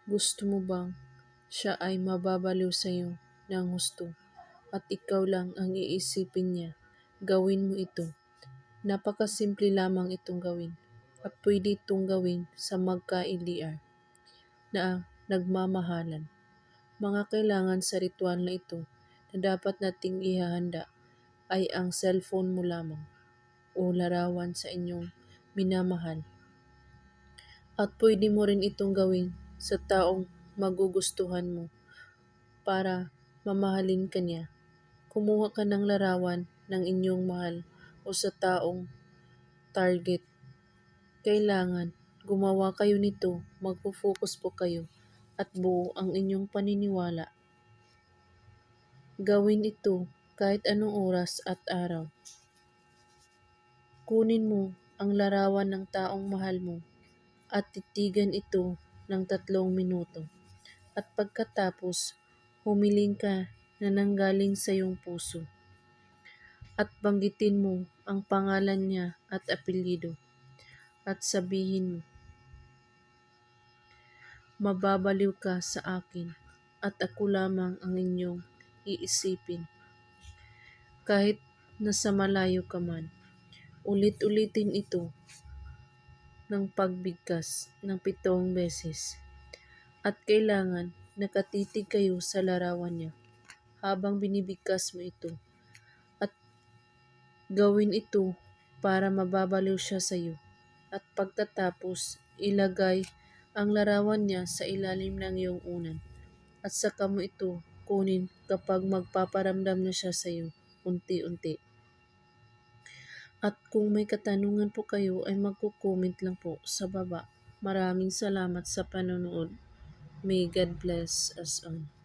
Gusto mo bang siya ay mababaliw sa'yo ng husto at ikaw lang ang iisipin niya? Gawin mo ito. Napakasimple lamang itong gawin at pwede itong gawin sa magka-LDR na nagmamahalan. Mga kailangan sa ritual na ito na dapat nating ihahanda ay ang cellphone mo lamang o larawan sa inyong minamahal. At pwede mo rin itong gawin sa taong magugustuhan mo para mamahalin ka niya. Kumuha ka ng larawan ng inyong mahal o sa taong target. Kailangan gumawa kayo nito, magpo-focus po kayo at buo ang inyong paniniwala. Gawin ito kahit anong oras at araw. Kunin mo ang larawan ng taong mahal mo at titigan ito ng 3 minuto. At pagkatapos, humiling ka na nanggaling sa iyong puso. At banggitin mo ang pangalan niya at apelyido. At sabihin mo, mababaliw ka sa akin at ako lamang ang inyong iisipin. Kahit nasa malayo ka man, ulit-ulitin ito ng pagbigkas ng 7 beses. At kailangan nakatitig kayo sa larawan niya habang binibigkas mo ito. At gawin ito para mababaliw siya sa iyo. At pagtatapos, ilagay ang larawan niya sa ilalim ng iyong unan. At saka mo ito kunin kapag magpaparamdam na siya sa iyo, unti-unti. At kung may katanungan po kayo ay magko-comment lang po sa baba. Maraming salamat sa panonood. May God bless us all.